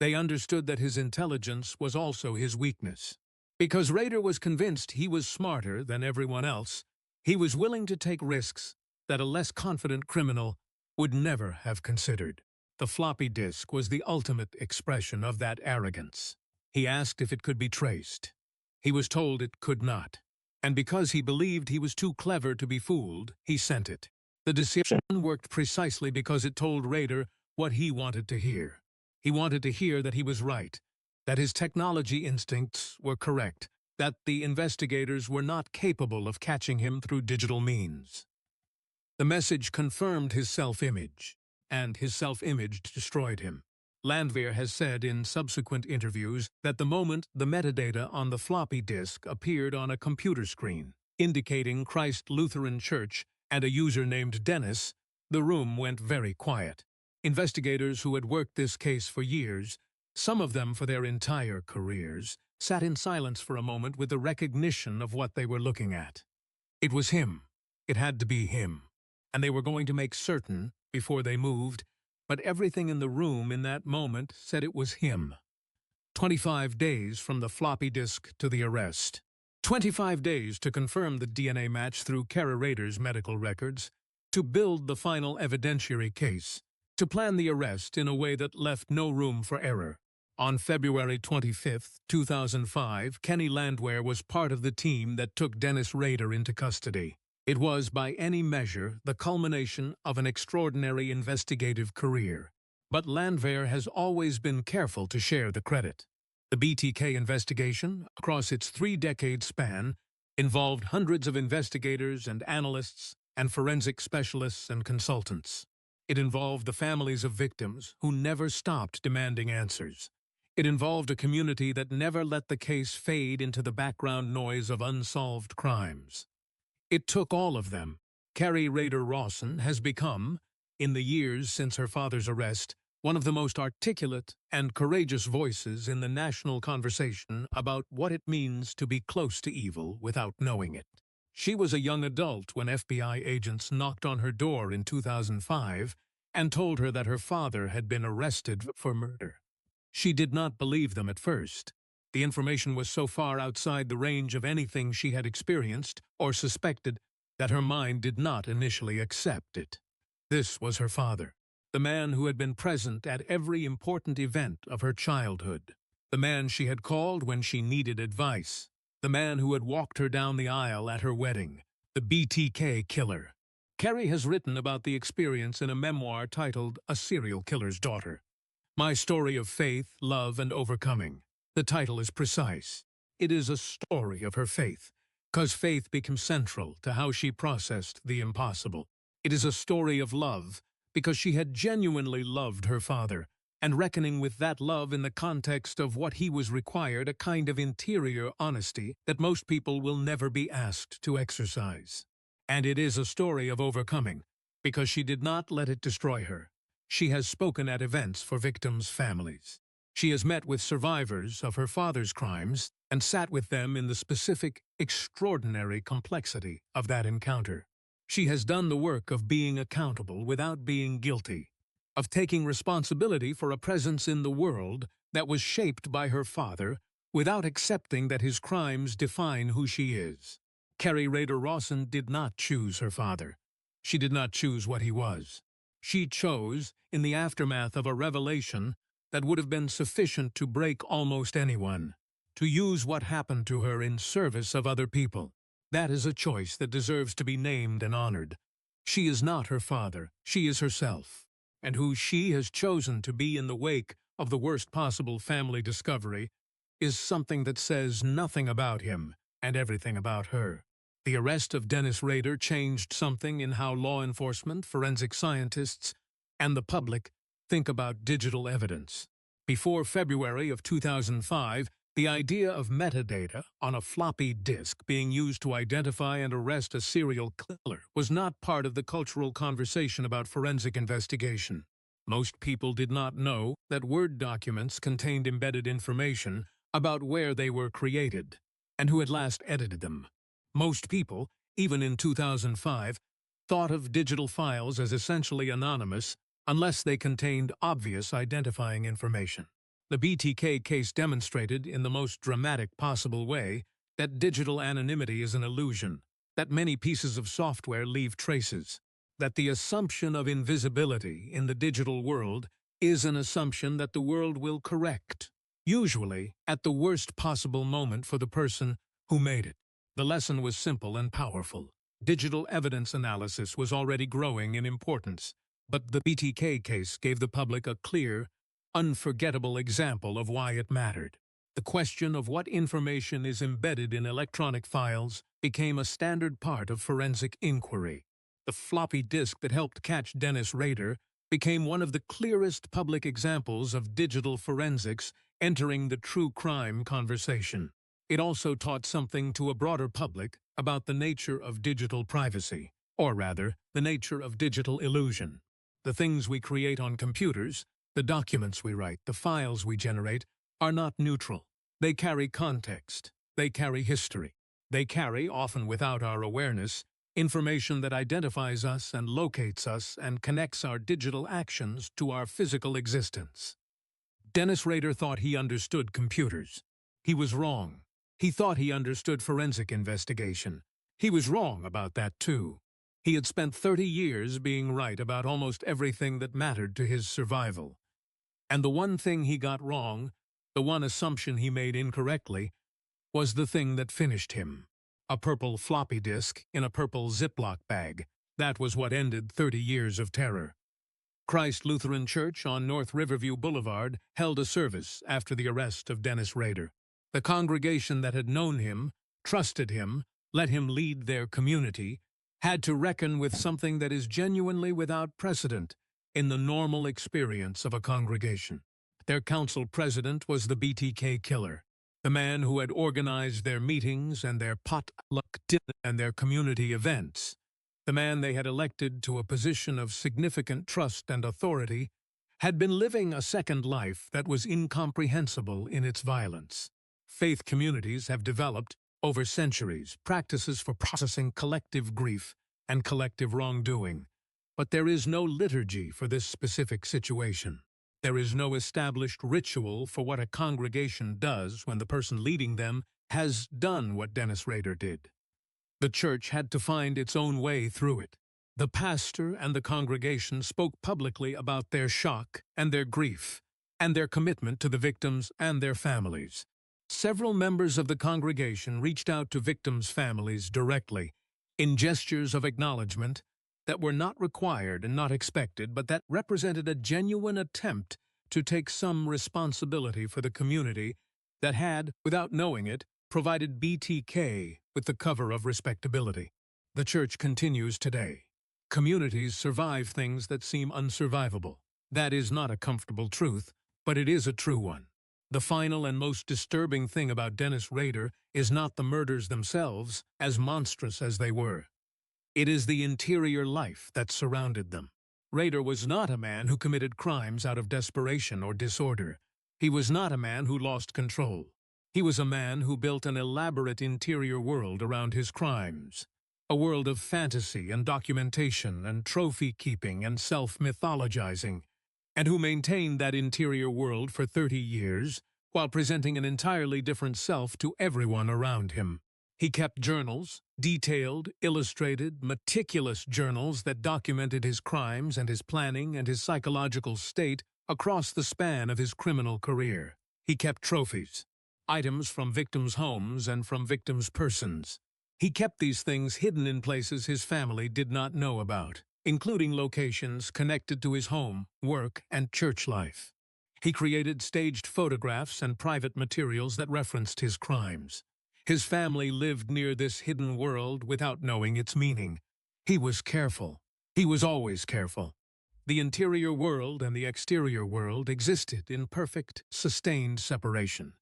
They understood that his intelligence was also his weakness. Because Rader was convinced he was smarter than everyone else, he was willing to take risks that a less confident criminal would never have considered. The floppy disk was the ultimate expression of that arrogance. He asked if it could be traced. He was told it could not. And because he believed he was too clever to be fooled, he sent it. The decision worked precisely because it told Rader what he wanted to hear. He wanted to hear that he was right, that his technology instincts were correct, that the investigators were not capable of catching him through digital means. The message confirmed his self-image, and his self-image destroyed him. Landwehr has said in subsequent interviews that the moment the metadata on the floppy disk appeared on a computer screen, indicating Christ Lutheran Church and a user named Dennis, the room went very quiet. Investigators who had worked this case for years, some of them for their entire careers, sat in silence for a moment with the recognition of what they were looking at. It was him. It had to be him. And they were going to make certain, before they moved, but everything in the room in that moment said it was him. 25 days from the floppy disk to the arrest. 25 days to confirm the DNA match through Kara Rader's medical records, to build the final evidentiary case, to plan the arrest in a way that left no room for error. On February 25, 2005, Kenny Landwehr was part of the team that took Dennis Rader into custody. It was, by any measure, the culmination of an extraordinary investigative career. But Landwehr has always been careful to share the credit. The BTK investigation, across its 3-decade span, involved hundreds of investigators and analysts and forensic specialists and consultants. It involved the families of victims who never stopped demanding answers. It involved a community that never let the case fade into the background noise of unsolved crimes. It took all of them. Carrie Rader Rawson has become, in the years since her father's arrest, one of the most articulate and courageous voices in the national conversation about what it means to be close to evil without knowing it. She was a young adult when FBI agents knocked on her door in 2005 and told her that her father had been arrested for murder. She did not believe them at first. The information was so far outside the range of anything she had experienced or suspected that her mind did not initially accept it. This was her father, the man who had been present at every important event of her childhood. the man she had called when she needed advice, the man who had walked her down the aisle at her wedding, the BTK Killer. Carrie has written about the experience in a memoir titled A Serial Killer's Daughter. My story of faith, love, and overcoming. The title is precise. It is a story of her faith, because faith became central to how she processed the impossible. It is a story of love, because she had genuinely loved her father, and reckoning with that love in the context of what he was required, a kind of interior honesty that most people will never be asked to exercise. And it is a story of overcoming, because she did not let it destroy her. She has spoken at events for victims' families. She has met with survivors of her father's crimes and sat with them in the specific, extraordinary complexity of that encounter. She has done the work of being accountable without being guilty, of taking responsibility for a presence in the world that was shaped by her father without accepting that his crimes define who she is. Carrie Rader Rawson did not choose her father. She did not choose what he was. She chose, in the aftermath of a revelation that would have been sufficient to break almost anyone, to use what happened to her in service of other people. That is a choice that deserves to be named and honored. She is not her father, she is herself, and who she has chosen to be in the wake of the worst possible family discovery is something that says nothing about him and everything about her. The arrest of Dennis Rader changed something in how law enforcement, forensic scientists, and the public think about digital evidence. Before February of 2005, the idea of metadata on a floppy disk being used to identify and arrest a serial killer was not part of the cultural conversation about forensic investigation. Most people did not know that Word documents contained embedded information about where they were created and who had last edited them. Most people, even in 2005, thought of digital files as essentially anonymous unless they contained obvious identifying information. The BTK case demonstrated in the most dramatic possible way that digital anonymity is an illusion, that many pieces of software leave traces, that the assumption of invisibility in the digital world is an assumption that the world will correct, usually at the worst possible moment for the person who made it. The lesson was simple and powerful. Digital evidence analysis was already growing in importance, but the BTK case gave the public a clear, unforgettable example of why it mattered. The question of what information is embedded in electronic files became a standard part of forensic inquiry. The floppy disk that helped catch Dennis Rader became one of the clearest public examples of digital forensics entering the true crime conversation. It also taught something to a broader public about the nature of digital privacy, or rather, the nature of digital illusion. The things we create on computers, the documents we write, the files we generate, are not neutral. They carry context. They carry history. They carry, often without our awareness, information that identifies us and locates us and connects our digital actions to our physical existence. Dennis Rader thought he understood computers. He was wrong. He thought he understood forensic investigation. He was wrong about that too. He had spent 30 years being right about almost everything that mattered to his survival. And the one thing he got wrong, the one assumption he made incorrectly, was the thing that finished him. A purple floppy disk in a purple Ziploc bag. That was what ended 30 years of terror. Christ Lutheran Church on North Riverview Boulevard held a service after the arrest of Dennis Rader. The congregation that had known him, trusted him, let him lead their community, had to reckon with something that is genuinely without precedent in the normal experience of a congregation. Their council president was the BTK Killer, the man who had organized their meetings and their potluck dinner and their community events, the man they had elected to a position of significant trust and authority, had been living a second life that was incomprehensible in its violence. Faith communities have developed, over centuries, practices for processing collective grief and collective wrongdoing. But there is no liturgy for this specific situation. There is no established ritual for what a congregation does when the person leading them has done what Dennis Rader did. The church had to find its own way through it. The pastor and the congregation spoke publicly about their shock and their grief, and their commitment to the victims and their families. Several members of the congregation reached out to victims' families directly, in gestures of acknowledgement that were not required and not expected, but that represented a genuine attempt to take some responsibility for the community that had, without knowing it, provided BTK with the cover of respectability. The church continues today. Communities survive things that seem unsurvivable. That is not a comfortable truth, but it is a true one. The final and most disturbing thing about Dennis Rader is not the murders themselves, as monstrous as they were. It is the interior life that surrounded them. Rader was not a man who committed crimes out of desperation or disorder. He was not a man who lost control. He was a man who built an elaborate interior world around his crimes. A world of fantasy and documentation and trophy-keeping and self-mythologizing, and who maintained that interior world for 30 years while presenting an entirely different self to everyone around him. He kept journals, detailed, illustrated, meticulous journals that documented his crimes and his planning and his psychological state across the span of his criminal career. He kept trophies, items from victims' homes and from victims' persons. He kept these things hidden in places his family did not know about, including locations connected to his home, work, and church life. He created staged photographs and private materials that referenced his crimes. His family lived near this hidden world without knowing its meaning. He was careful. He was always careful. The interior world and the exterior world existed in perfect, sustained separation.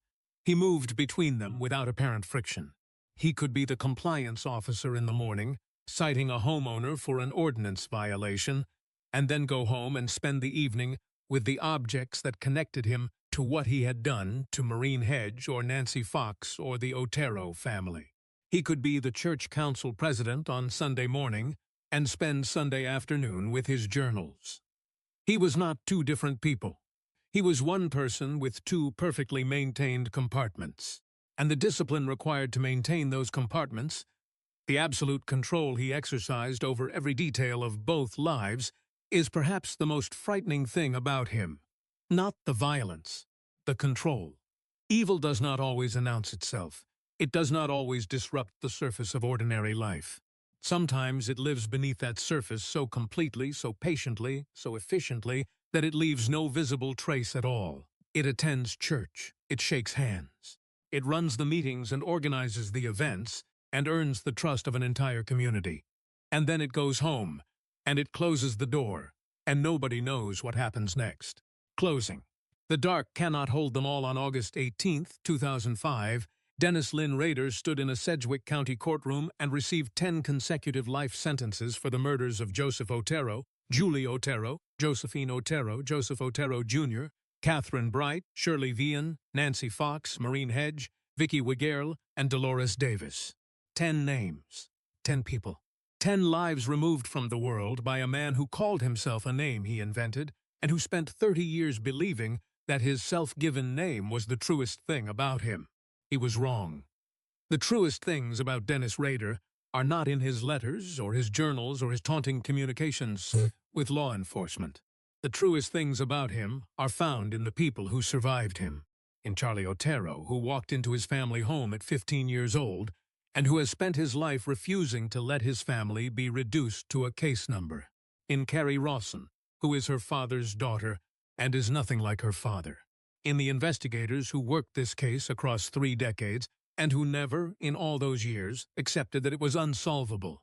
He moved between them without apparent friction. He could be the compliance officer in the morning, citing a homeowner for an ordinance violation, and then go home and spend the evening with the objects that connected him to what he had done to Maureen Hedge or Nancy Fox or the Otero family. He could be the church council president on Sunday morning and spend Sunday afternoon with his journals. He was not two different people. He was one person with two perfectly maintained compartments. And the discipline required to maintain those compartments, the absolute control he exercised over every detail of both lives, is perhaps the most frightening thing about him. Not the violence, the control. Evil does not always announce itself. It does not always disrupt the surface of ordinary life. Sometimes it lives beneath that surface so completely, so patiently, so efficiently, that it leaves no visible trace at all. It attends church. It shakes hands. It runs the meetings and organizes the events and earns the trust of an entire community. And then it goes home, and it closes the door, and nobody knows what happens next. Closing. The dark cannot hold them all. On August 18, 2005, Dennis Lynn Rader stood in a Sedgwick County courtroom and received 10 consecutive life sentences for the murders of Joseph Otero, Julie Otero, Josephine Otero, Joseph Otero Jr., Catherine Bright, Shirley Vian, Nancy Fox, Maureen Hedge, Vicky Wiggerle, and Dolores Davis. 10 names, 10 people, 10 lives removed from the world by a man who called himself a name he invented and who spent 30 years believing that his self-given name was the truest thing about him. He was wrong. The truest things about Dennis Rader are not in his letters or his journals or his taunting communications with law enforcement. The truest things about him are found in the people who survived him. In Charlie Otero, who walked into his family home at 15 years old and who has spent his life refusing to let his family be reduced to a case number. In Carrie Rawson, who is her father's daughter and is nothing like her father. In the investigators who worked this case across 3 decades and who never, in all those years, accepted that it was unsolvable.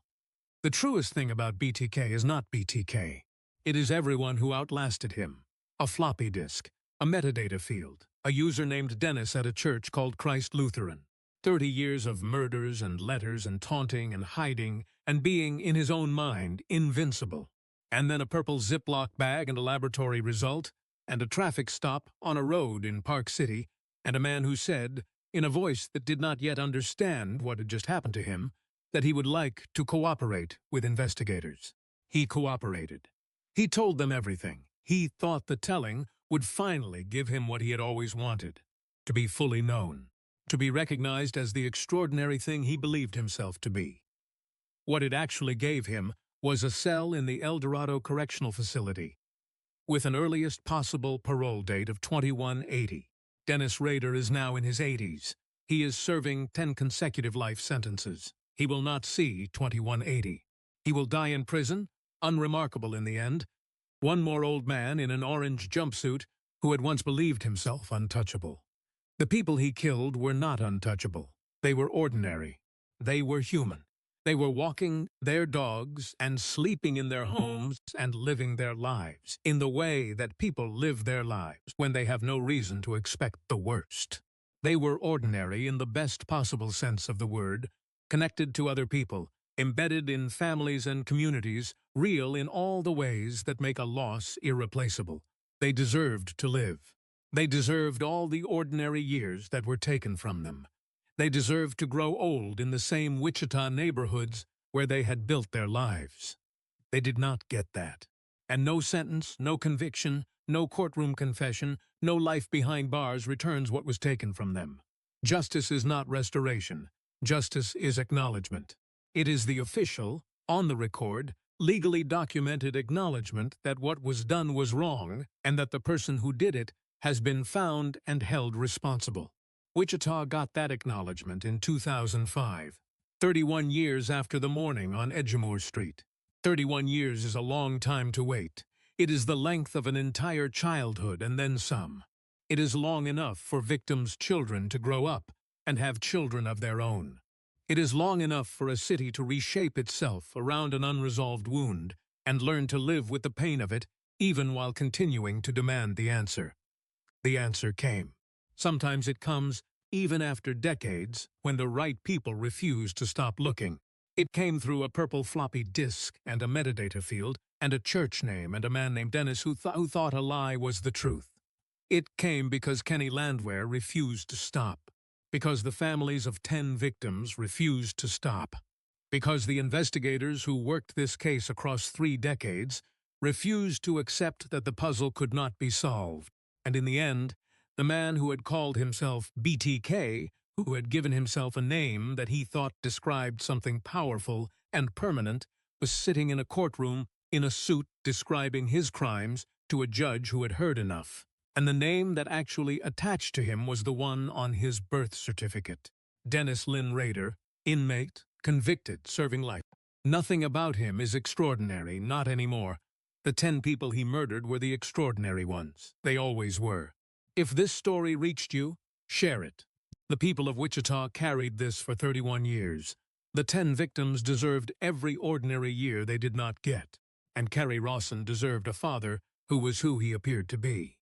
The truest thing about BTK is not BTK. It is everyone who outlasted him. A floppy disk, a metadata field, a user named Dennis at a church called Christ Lutheran. 30 years of murders and letters and taunting and hiding and being, in his own mind, invincible. And then a purple Ziploc bag and a laboratory result, and a traffic stop on a road in Park City, and a man who said, in a voice that did not yet understand what had just happened to him, that he would like to cooperate with investigators. He cooperated. He told them everything. He thought the telling would finally give him what he had always wanted, to be fully known, to be recognized as the extraordinary thing he believed himself to be. What it actually gave him was a cell in the El Dorado Correctional Facility, With an earliest possible parole date of 2180, Dennis Rader is now in his 80s. He is serving 10 consecutive life sentences. He will not see 2180. He will die in prison, unremarkable in the end. One more old man in an orange jumpsuit who had once believed himself untouchable. The people he killed were not untouchable. They were ordinary. They were human. They were walking their dogs and sleeping in their homes and living their lives in the way that people live their lives when they have no reason to expect the worst. They were ordinary in the best possible sense of the word, connected to other people, embedded in families and communities, real in all the ways that make a loss irreplaceable. They deserved to live. They deserved all the ordinary years that were taken from them. They deserved to grow old in the same Wichita neighborhoods where they had built their lives. They did not get that. And no sentence, no conviction, no courtroom confession, no life behind bars returns what was taken from them. Justice is not restoration. Justice is acknowledgement. It is the official, on the record, legally documented acknowledgement that what was done was wrong and that the person who did it has been found and held responsible. Wichita got that acknowledgement in 2005, 31 years after the morning on Edgemoor Street. 31 years is a long time to wait. It is the length of an entire childhood and then some. It is long enough for victims' children to grow up and have children of their own. It is long enough for a city to reshape itself around an unresolved wound and learn to live with the pain of it, even while continuing to demand the answer. The answer came. Sometimes it comes even after decades when the right people refuse to stop looking. It came through a purple floppy disk and a metadata field and a church name and a man named Dennis who thought a lie was the truth. It came because Kenny Landwehr refused to stop. Because the families of 10 victims refused to stop. Because the investigators who worked this case across 3 decades refused to accept that the puzzle could not be solved. And in the end, the man who had called himself BTK, who had given himself a name that he thought described something powerful and permanent, was sitting in a courtroom in a suit describing his crimes to a judge who had heard enough. And the name that actually attached to him was the one on his birth certificate. Dennis Lynn Rader, inmate, convicted, serving life. Nothing about him is extraordinary, not anymore. The 10 people he murdered were the extraordinary ones. They always were. If this story reached you, share it. The people of Wichita carried this for 31 years. The 10 victims deserved every ordinary year they did not get. And Kerry Rawson deserved a father who was who he appeared to be.